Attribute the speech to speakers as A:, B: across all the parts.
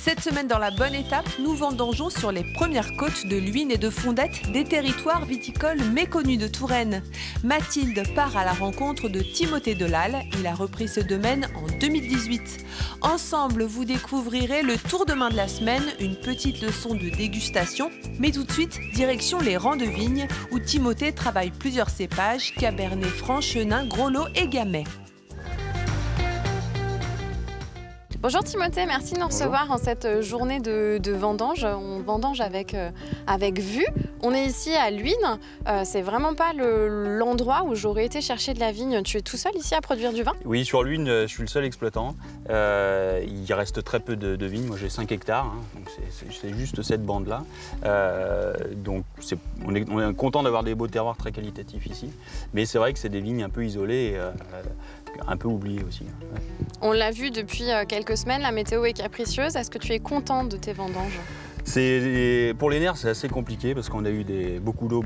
A: Cette semaine dans la bonne étape, nous vendangeons sur les premières côtes de l'Huisne et de Fondette, des territoires viticoles méconnus de Touraine. Mathilde part à la rencontre de Timothée Delal. Il a repris ce domaine en 2018. Ensemble, vous découvrirez le tour de main de la semaine, une petite leçon de dégustation. Mais tout de suite, direction les rangs de vignes où Timothée travaille plusieurs cépages, Cabernet Franc, Chenin, Gros Lot et Gamay.
B: Bonjour Timothée, merci de nous recevoir en cette journée de vendange. On vendange avec vue. On est ici à l'Huisne. C'est vraiment pas l'endroit où j'aurais été chercher de la vigne. Tu es tout seul ici à produire du vin?
C: Oui, sur l'Huisne, je suis le seul exploitant. Il reste très peu de vignes. Moi, j'ai 5 hectares, hein, donc c'est juste cette bande-là. Donc, on est content d'avoir des beaux terroirs très qualitatifs ici. Mais c'est vrai que c'est des vignes un peu isolées et un peu oubliées aussi. Ouais.
B: On l'a vu depuis quelques semaines, la météo est capricieuse. Est-ce que tu es content de tes vendanges?
C: Pour les nerfs, c'est assez compliqué parce qu'on a eu beaucoup d'eau.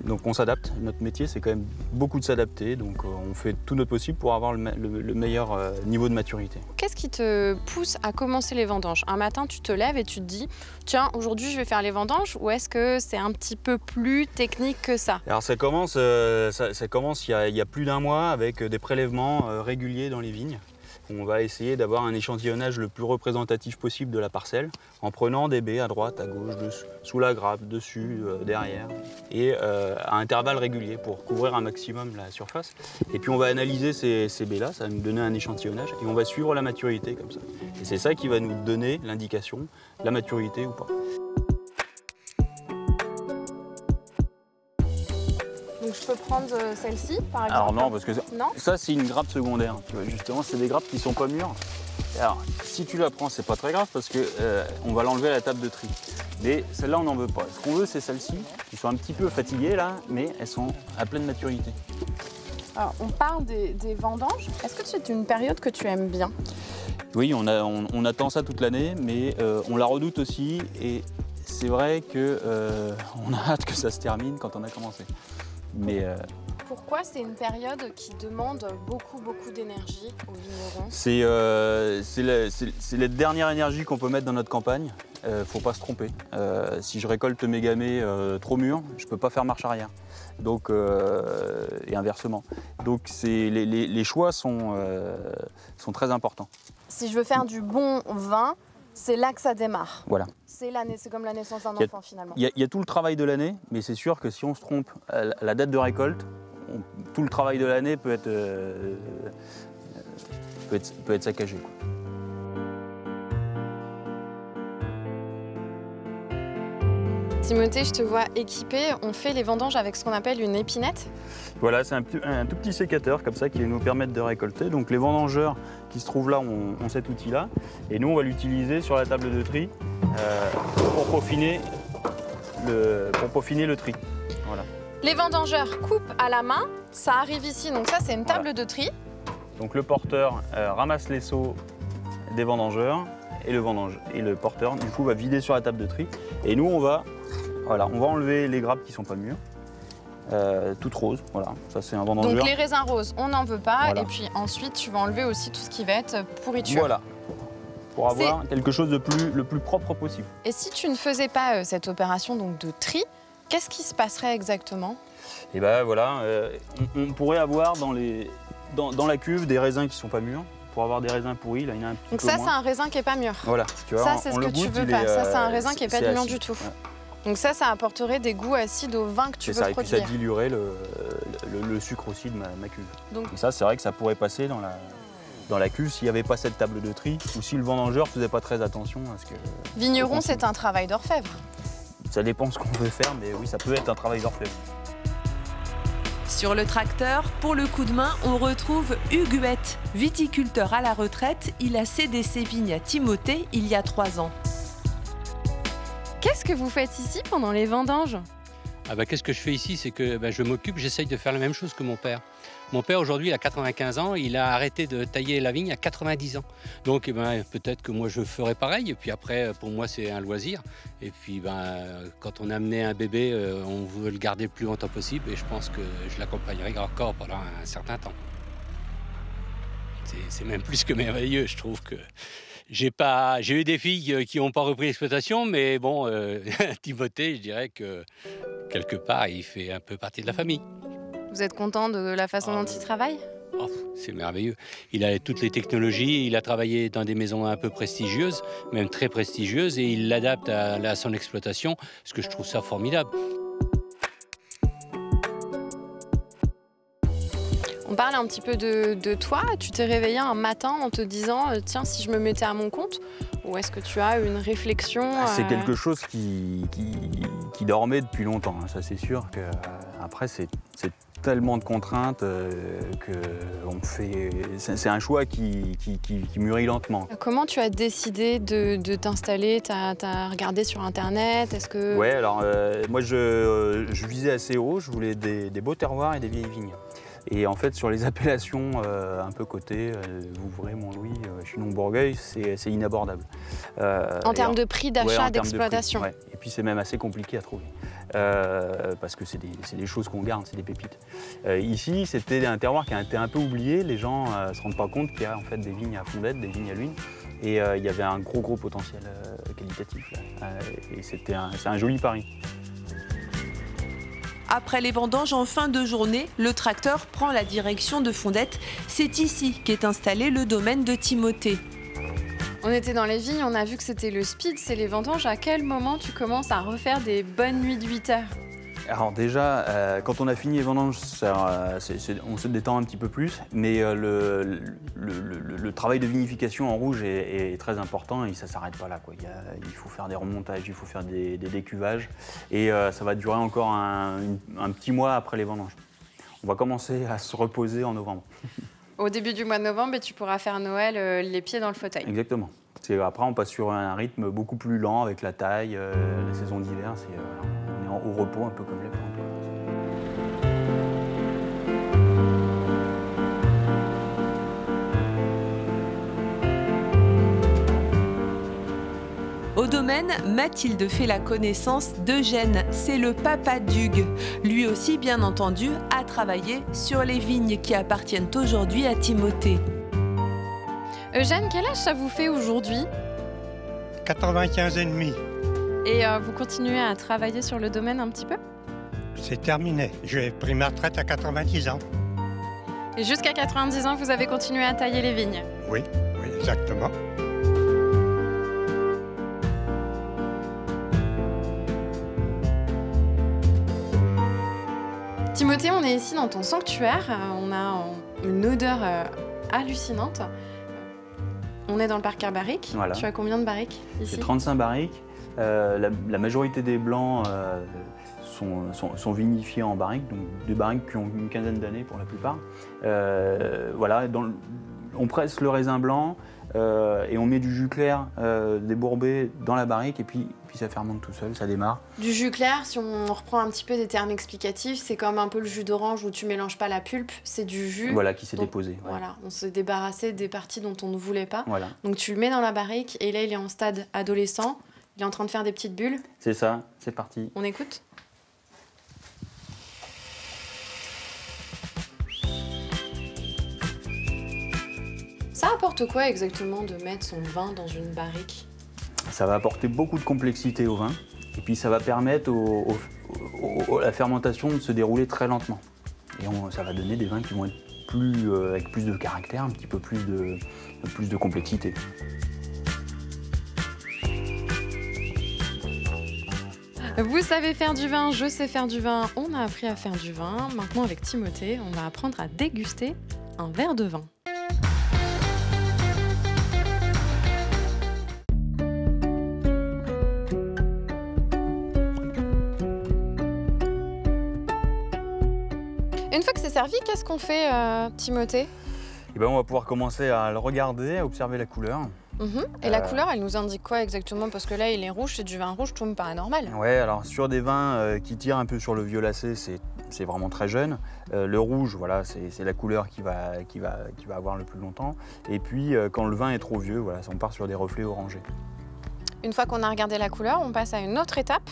C: Donc on s'adapte. Notre métier, c'est quand même beaucoup de s'adapter. Donc on fait tout notre possible pour avoir le meilleur niveau de maturité.
B: Qu'est-ce qui te pousse à commencer les vendanges? Un matin, tu te lèves et tu te dis « Tiens, aujourd'hui, je vais faire les vendanges » ou est-ce que c'est un petit peu plus technique que ça?
C: Alors ça commence il y a plus d'un mois avec des prélèvements réguliers dans les vignes. On va essayer d'avoir un échantillonnage le plus représentatif possible de la parcelle en prenant des baies à droite, à gauche, sous la grappe, dessus, derrière et à intervalles réguliers pour couvrir un maximum la surface. Et puis on va analyser ces baies-là, ça va nous donner un échantillonnage et on va suivre la maturité comme ça. Et c'est ça qui va nous donner l'indication, la maturité ou pas.
B: Donc je peux prendre celle-ci par exemple?
C: Alors non, parce que
B: non,
C: ça c'est une grappe secondaire. Tu vois, justement, c'est des grappes qui sont pas mûres. Alors si tu la prends, c'est pas très grave parce que on va l'enlever à la table de tri. Mais celle-là, on n'en veut pas. Ce qu'on veut, c'est celles-ci qui sont un petit peu fatiguées là, mais elles sont à pleine maturité.
B: Alors, on parle des vendanges. Est-ce que c'est une période que tu aimes bien?
C: Oui, on attend ça toute l'année, mais on la redoute aussi. Et c'est vrai que on a hâte que ça se termine quand on a commencé. Mais
B: pourquoi c'est une période qui demande beaucoup d'énergie aux vignerons?
C: C'est la dernière énergie qu'on peut mettre dans notre campagne. Faut pas se tromper. Si je récolte mes gamets trop mûrs, je peux pas faire marche arrière. Donc, et inversement. Donc les choix sont très importants.
B: Si je veux faire du bon vin, c'est là que ça démarre.
C: Voilà.
B: C'est comme la naissance d'un enfant finalement.
C: Il y a tout le travail de l'année, mais c'est sûr que si on se trompe à la date de récolte, tout le travail de l'année peut être saccagé, quoi.
B: Timothée, je te vois équipé. On fait les vendanges avec ce qu'on appelle une épinette.
C: Voilà, c'est un tout petit sécateur comme ça qui va nous permettre de récolter. Donc les vendangeurs qui se trouvent là ont cet outil-là. Et nous, on va l'utiliser sur la table de tri pour peaufiner le tri. Voilà.
B: Les vendangeurs coupent à la main. Ça arrive ici, donc ça, c'est une table de tri.
C: Donc le porteur ramasse les seaux des vendangeurs et le porteur, du coup, va vider sur la table de tri. Et nous, on va enlever les grappes qui ne sont pas mûres. Toutes roses, voilà, ça c'est un vendangeur.
B: Donc les raisins roses, on n'en veut pas,
C: voilà.
B: Et puis ensuite tu vas enlever aussi tout ce qui va être pourriture.
C: Voilà, pour avoir quelque chose de le plus propre possible.
B: Et si tu ne faisais pas cette opération donc, de tri, qu'est-ce qui se passerait exactement?
C: Et ben voilà, on pourrait avoir dans la cuve des raisins qui ne sont pas mûrs. Pour avoir des raisins pourris, là il y en a un petit peu
B: moins. Donc ça c'est un raisin qui n'est pas mûr.
C: Voilà, tu vois,
B: ça c'est ce que tu veux pas, ça c'est un raisin qui n'est pas mûr du tout. Ouais. Donc ça apporterait des goûts acides au vin que tu veux produire.
C: Et puis ça diluerait le sucre aussi de ma cuve. Donc, et ça, c'est vrai que ça pourrait passer dans la cuve s'il n'y avait pas cette table de tri ou si le vendangeur ne faisait pas très attention à ce que...
B: Vigneron, c'est un travail d'orfèvre.
C: Ça dépend ce qu'on veut faire, mais oui, ça peut être un travail d'orfèvre.
A: Sur le tracteur, pour le coup de main, on retrouve Hugues Huette. Viticulteur à la retraite, il a cédé ses vignes à Timothée il y a 3 ans.
B: Qu'est-ce que vous faites ici pendant les vendanges?
D: Qu'est-ce que je fais ici? C'est que je m'occupe, j'essaye de faire la même chose que mon père. Mon père, aujourd'hui, il a 95 ans, il a arrêté de tailler la vigne à 90 ans. Donc, peut-être que moi, je ferai pareil. Et puis après, pour moi, c'est un loisir. Et puis, quand on a amené un bébé, on veut le garder le plus longtemps possible. Et je pense que je l'accompagnerai encore pendant un certain temps. C'est même plus que merveilleux, je trouve que J'ai eu des filles qui n'ont pas repris l'exploitation, mais bon, Timothée, je dirais que quelque part, il fait un peu partie de la famille.
B: Vous êtes content de la façon dont il travaille?
D: Oh, c'est merveilleux. Il a toutes les technologies, il a travaillé dans des maisons un peu prestigieuses, même très prestigieuses, et il l'adapte à son exploitation, ce que je trouve ça formidable.
B: On parle un petit peu de toi. Tu t'es réveillé un matin en te disant « Tiens, si je me mettais à mon compte » ou est-ce que tu as une réflexion
C: C'est quelque chose qui dormait depuis longtemps, hein, ça c'est sûr. Après, c'est tellement de contraintes que c'est un choix qui mûrit lentement.
B: Comment tu as décidé de t'installer? Tu as regardé sur Internet? Est-ce que...
C: Ouais, alors moi je visais assez haut, je voulais des beaux terroirs et des vieilles vignes. Et en fait, sur les appellations un peu cotées, Vouvray, Montlouis, Chinon-Bourgueil, c'est inabordable.
B: En termes de prix d'achat, d'exploitation.
C: Ouais. Et puis c'est même assez compliqué à trouver. Parce que c'est des choses qu'on garde, c'est des pépites. Ici, c'était un terroir qui a été un peu oublié. Les gens ne se rendent pas compte qu'il y a en fait des vignes à Fondette, des vignes à Luynes. Et il y avait un gros potentiel qualitatif. Et c'est un joli pari.
A: Après les vendanges en fin de journée, le tracteur prend la direction de Fondette. C'est ici qu'est installé le domaine de Timothée.
B: On était dans les vignes, on a vu que c'était le speed, c'est les vendanges. À quel moment tu commences à refaire des bonnes nuits de 8 heures?
C: Alors déjà, quand on a fini les vendanges, on se détend un petit peu plus, mais le travail de vinification en rouge est très important et ça ne s'arrête pas là, quoi. Il faut faire des remontages, il faut faire des décuvages et ça va durer encore un petit mois après les vendanges. On va commencer à se reposer en novembre.
B: Au début du mois de novembre, tu pourras faire Noël les pieds dans le fauteuil.
C: Exactement. Après, on passe sur un rythme beaucoup plus lent avec la taille, la saison d'hiver. On est au repos, un peu comme les plantes.
A: Au domaine, Mathilde fait la connaissance d'Eugène. C'est le papa d'Hugues. Lui aussi, bien entendu, a travaillé sur les vignes qui appartiennent aujourd'hui à Timothée.
B: Eugène, quel âge ça vous fait aujourd'hui?
E: 95 et demi.
B: Et vous continuez à travailler sur le domaine un petit peu?
E: C'est terminé. J'ai pris ma retraite à 90 ans.
B: Et jusqu'à 90 ans, vous avez continué à tailler les vignes?
E: Oui, exactement.
B: Timothée, on est ici dans ton sanctuaire. On a une odeur hallucinante. On est dans le parc barrique.
C: Voilà.
B: Tu as combien de barriques ici?
C: J'ai 35 barriques. La majorité des blancs sont vinifiés en barriques, donc des barriques qui ont une quinzaine d'années pour la plupart. Voilà, on presse le raisin blanc et on met du jus clair débourbé dans la barrique et puis ça fermente tout seul, ça démarre.
B: Du jus clair, si on reprend un petit peu des termes explicatifs, c'est comme un peu le jus d'orange où tu mélanges pas la pulpe, c'est du jus.
C: Voilà, qui s'est déposé. Ouais.
B: Voilà, on s'est débarrassé des parties dont on ne voulait pas.
C: Voilà.
B: Donc tu le mets dans la barrique et là il est en stade adolescent, il est en train de faire des petites bulles.
C: C'est ça, c'est parti.
B: On écoute? Ça apporte quoi exactement de mettre son vin dans une barrique?
C: Ça va apporter beaucoup de complexité au vin et puis ça va permettre à la fermentation de se dérouler très lentement. Et ça va donner des vins qui vont être avec plus de caractère, un petit peu plus de complexité.
B: Vous savez faire du vin, je sais faire du vin, on a appris à faire du vin. Maintenant avec Timothée, on va apprendre à déguster un verre de vin. Une fois que c'est servi, qu'est-ce qu'on fait, Timothée?
C: Et ben, on va pouvoir commencer à le regarder, à observer la couleur.
B: Et la couleur, elle nous indique quoi exactement? Parce que là, il est rouge, c'est du vin rouge, tout me paraît normal.
C: Ouais, alors sur des vins qui tirent un peu sur le violacé, c'est vraiment très jeune. Le rouge, voilà, c'est la couleur qui va avoir le plus longtemps. Et puis, quand le vin est trop vieux, voilà, on part sur des reflets orangés.
B: Une fois qu'on a regardé la couleur, on passe à une autre étape.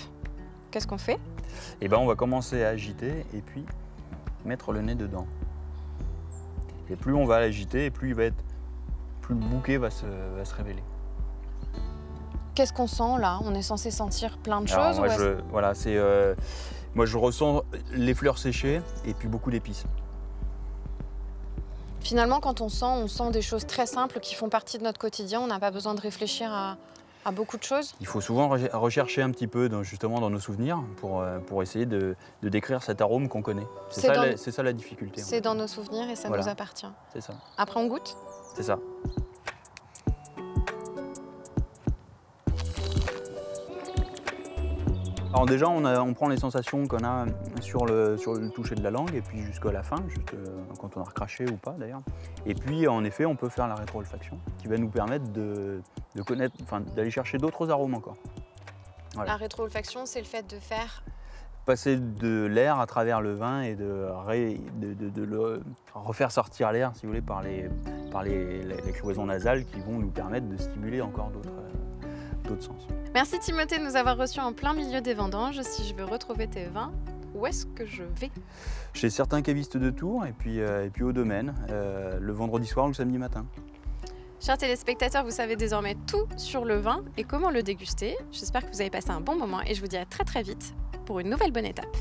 B: Qu'est-ce qu'on fait?
C: Et ben, on va commencer à agiter et puis mettre le nez dedans. Et plus on va l'agiter, et plus le bouquet va se révéler.
B: Qu'est-ce qu'on sent là? On est censé sentir plein de
C: Alors,
B: choses
C: moi je ressens les fleurs séchées et puis beaucoup d'épices.
B: Finalement, quand on sent des choses très simples qui font partie de notre quotidien. On n'a pas besoin de réfléchir à beaucoup de choses.
C: Il faut souvent rechercher un petit peu justement dans nos souvenirs pour essayer de décrire cet arôme qu'on connaît. C'est ça la difficulté.
B: C'est dans nos souvenirs et ça nous appartient.
C: C'est ça.
B: Après, on goûte?
C: C'est ça. Alors déjà, on prend les sensations qu'on a sur le toucher de la langue et puis jusqu'à la fin, quand on a recraché ou pas d'ailleurs. Et puis en effet, on peut faire la rétro-olfaction qui va nous permettre de connaître, d'aller chercher d'autres arômes encore.
B: Voilà. La rétro-olfaction, c'est le fait de faire
C: passer de l'air à travers le vin et de le refaire sortir l'air, si vous voulez, par les cloisons nasales qui vont nous permettre de stimuler encore d'autres sens.
B: Merci Timothée de nous avoir reçus en plein milieu des vendanges. Si je veux retrouver tes vins, où est-ce que je vais?
C: Chez certains cavistes de Tours et puis au domaine, le vendredi soir ou le samedi matin.
B: Chers téléspectateurs, vous savez désormais tout sur le vin et comment le déguster. J'espère que vous avez passé un bon moment et je vous dis à très vite pour une nouvelle bonne étape.